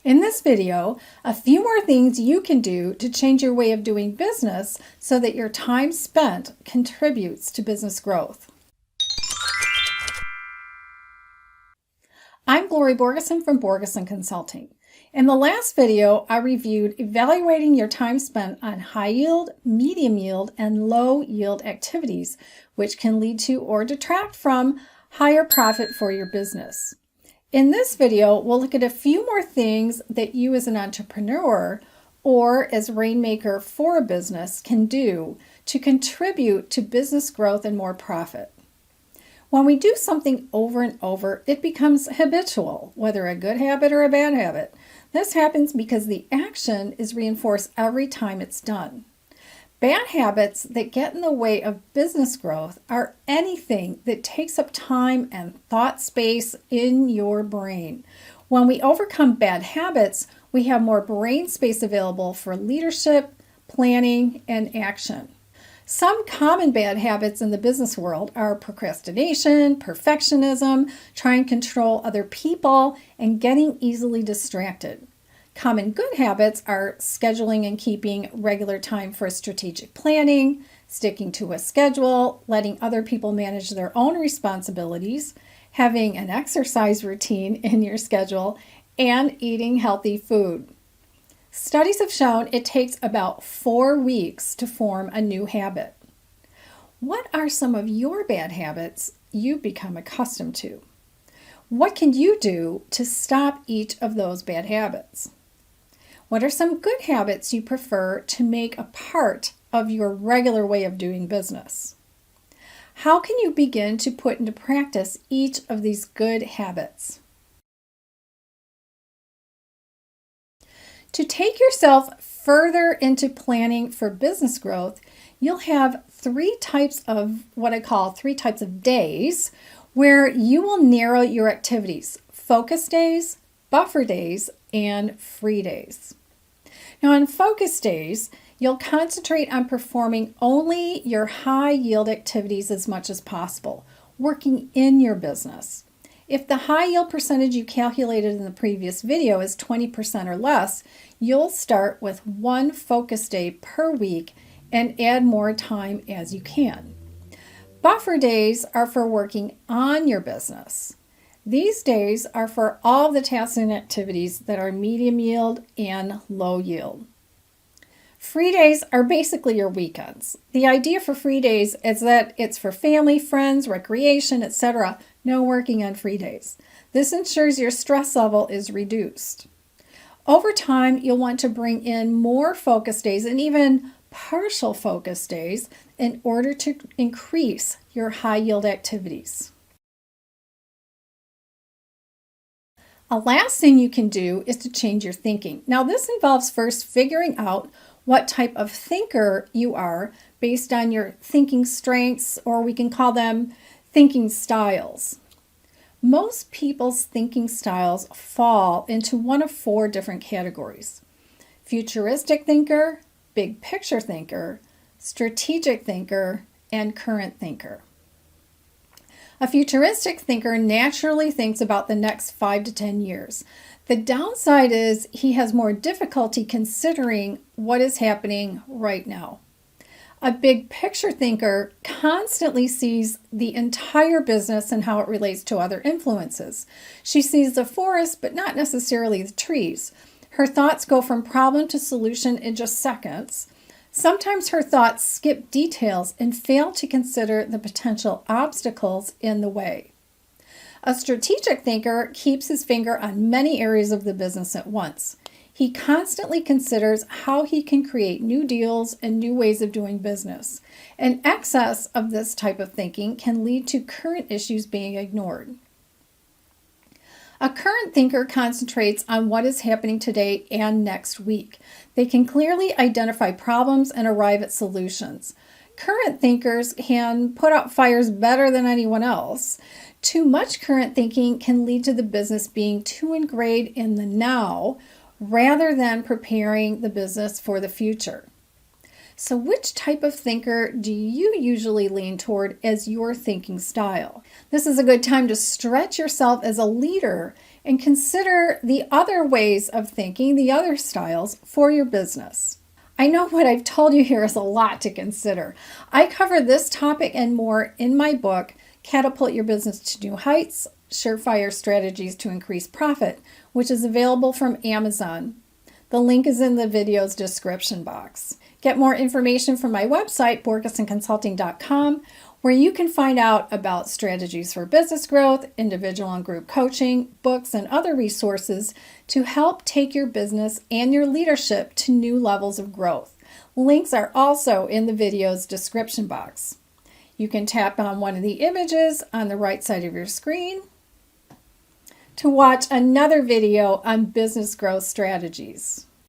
In this video, a few more things you can do to change your way of doing business so that your time spent contributes to business growth. I'm Glory Borgeson from Borgeson Consulting. In the last video, I reviewed evaluating your time spent on high yield, medium yield, and low yield activities, which can lead to or detract from higher profit for your business. In this video, we'll look at a few more things that you as an entrepreneur or as rainmaker for a business can do to contribute to business growth and more profit. When we do something over and over, it becomes habitual, whether a good habit or a bad habit. This happens because the action is reinforced every time it's done. Bad habits that get in the way of business growth are anything that takes up time and thought space in your brain. When we overcome bad habits, we have more brain space available for leadership, planning, and action. Some common bad habits in the business world are procrastination, perfectionism, trying to control other people, and getting easily distracted. Common good habits are scheduling and keeping regular time for strategic planning, sticking to a schedule, letting other people manage their own responsibilities, having an exercise routine in your schedule, and eating healthy food. Studies have shown it takes about 4 weeks to form a new habit. What are some of your bad habits you've become accustomed to? What can you do to stop each of those bad habits? What are some good habits you prefer to make a part of your regular way of doing business? How can you begin to put into practice each of these good habits? To take yourself further into planning for business growth, you'll have 3 types of what I call 3 types of days where you will narrow your activities: focus days, buffer days, and free days. Now, on focus days, you'll concentrate on performing only your high yield activities as much as possible, working in your business. If the high yield percentage you calculated in the previous video is 20% or less, you'll start with 1 focus day per week and add more time as you can. Buffer days are for working on your business. These days are for all the tasks and activities that are medium yield and low yield. Free days are basically your weekends. The idea for free days is that it's for family, friends, recreation, etc. No working on free days. This ensures your stress level is reduced. Over time, you'll want to bring in more focus days and even partial focus days in order to increase your high yield activities. A last thing you can do is to change your thinking. Now, this involves first figuring out what type of thinker you are based on your thinking strengths, or we can call them thinking styles. Most people's thinking styles fall into one of 4 different categories: futuristic thinker, big picture thinker, strategic thinker, and current thinker. A futuristic thinker naturally thinks about the next 5 to 10 years. The downside is he has more difficulty considering what is happening right now. A big picture thinker constantly sees the entire business and how it relates to other influences. She sees the forest, but not necessarily the trees. Her thoughts go from problem to solution in just seconds. Sometimes her thoughts skip details and fail to consider the potential obstacles in the way. A strategic thinker keeps his finger on many areas of the business at once. He constantly considers how he can create new deals and new ways of doing business. An excess of this type of thinking can lead to current issues being ignored. A current thinker concentrates on what is happening today and next week. They can clearly identify problems and arrive at solutions. Current thinkers can put out fires better than anyone else. Too much current thinking can lead to the business being too ingrained in the now rather than preparing the business for the future. So which type of thinker do you usually lean toward as your thinking style? This is a good time to stretch yourself as a leader and consider the other ways of thinking, the other styles for your business. I know what I've told you here is a lot to consider. I cover this topic and more in my book, Catapult Your Business to New Heights, Surefire Strategies to Increase Profit, which is available from Amazon. The link is in the video's description box. Get more information from my website, borgesonconsulting.com, where you can find out about strategies for business growth, individual and group coaching, books, and other resources to help take your business and your leadership to new levels of growth. Links are also in the video's description box. You can tap on one of the images on the right side of your screen to watch another video on business growth strategies.